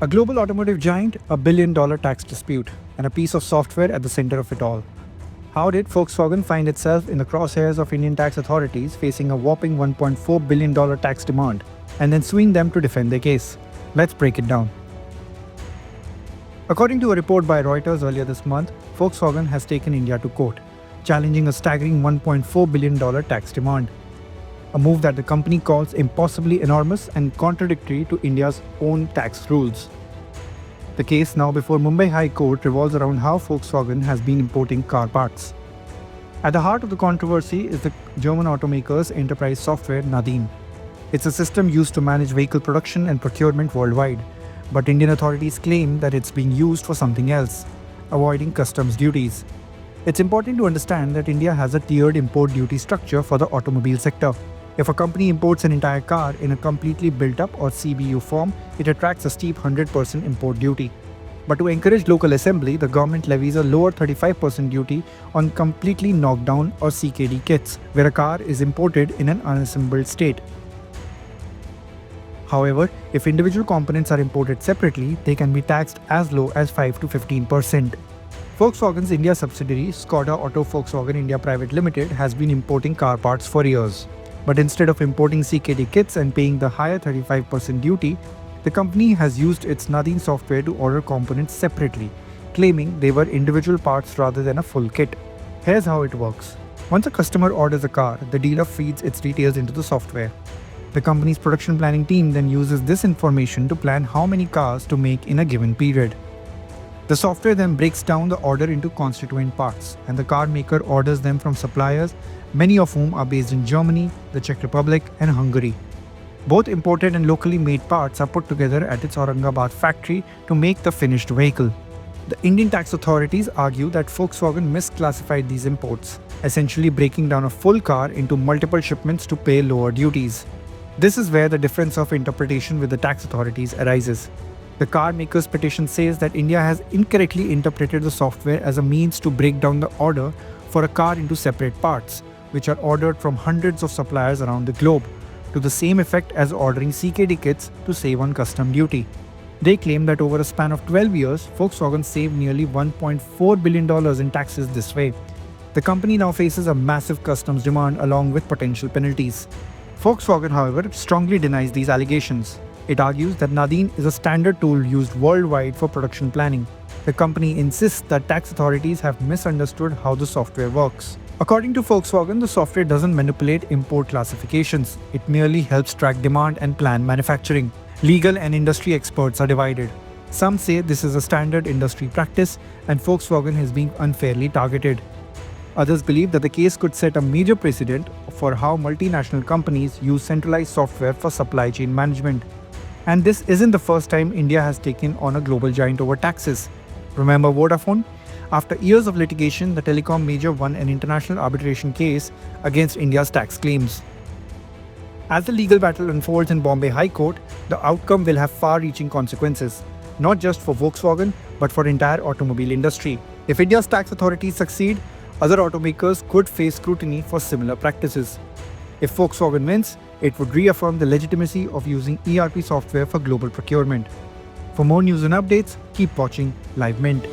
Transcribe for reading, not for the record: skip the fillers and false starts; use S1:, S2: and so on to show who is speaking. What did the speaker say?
S1: A global automotive giant, a billion-dollar tax dispute, and a piece of software at the center of it all. How did Volkswagen find itself in the crosshairs of Indian tax authorities facing a whopping $1.4 billion tax demand, and then suing them to defend their case? Let's break it down. According to a report by Reuters earlier this month, Volkswagen has taken India to court, challenging a staggering $1.4 billion tax demand. A move that the company calls impossibly enormous and contradictory to India's own tax rules. The case now before Mumbai High Court revolves around how Volkswagen has been importing car parts. At the heart of the controversy is the German automaker's enterprise software NADIN. It's a system used to manage vehicle production and procurement worldwide, but Indian authorities claim that it's being used for something else, avoiding customs duties. It's important to understand that India has a tiered import duty structure for the automobile sector. If a company imports an entire car in a completely built-up or CBU form, it attracts a steep 100% import duty. But to encourage local assembly, the government levies a lower 35% duty on completely knocked down or CKD kits, where a car is imported in an unassembled state. However, if individual components are imported separately, they can be taxed as low as 5 to 15%. Volkswagen's India subsidiary, Skoda Auto Volkswagen India Private Limited, has been importing car parts for years. But instead of importing CKD kits and paying the higher 35% duty, the company has used its NADIN software to order components separately, claiming they were individual parts rather than a full kit. Here's how it works. Once a customer orders a car, the dealer feeds its details into the software. The company's production planning team then uses this information to plan how many cars to make in a given period. The software then breaks down the order into constituent parts, and the car maker orders them from suppliers, many of whom are based in Germany, the Czech Republic, and Hungary. Both imported and locally made parts are put together at its Aurangabad factory to make the finished vehicle. The Indian tax authorities argue that Volkswagen misclassified these imports, essentially breaking down a full car into multiple shipments to pay lower duties. This is where the difference of interpretation with the tax authorities arises. The car maker's petition says that India has incorrectly interpreted the software as a means to break down the order for a car into separate parts, which are ordered from hundreds of suppliers around the globe, to the same effect as ordering CKD kits to save on custom duty. They claim that over a span of 12 years, Volkswagen saved nearly $1.4 billion in taxes this way. The company now faces a massive customs demand along with potential penalties. Volkswagen, however, strongly denies these allegations. It argues that NADIN is a standard tool used worldwide for production planning. The company insists that tax authorities have misunderstood how the software works. According to Volkswagen, the software doesn't manipulate import classifications. It merely helps track demand and plan manufacturing. Legal and industry experts are divided. Some say this is a standard industry practice and Volkswagen is being unfairly targeted. Others believe that the case could set a major precedent for how multinational companies use centralized software for supply chain management. And this isn't the first time India has taken on a global giant over taxes. Remember Vodafone? After years of litigation, the telecom major won an international arbitration case against India's tax claims. As the legal battle unfolds in Bombay High Court, the outcome will have far-reaching consequences, not just for Volkswagen, but for the entire automobile industry. If India's tax authorities succeed, other automakers could face scrutiny for similar practices. If Volkswagen wins, it would reaffirm the legitimacy of using ERP software for global procurement. For more news and updates, keep watching Live Mint.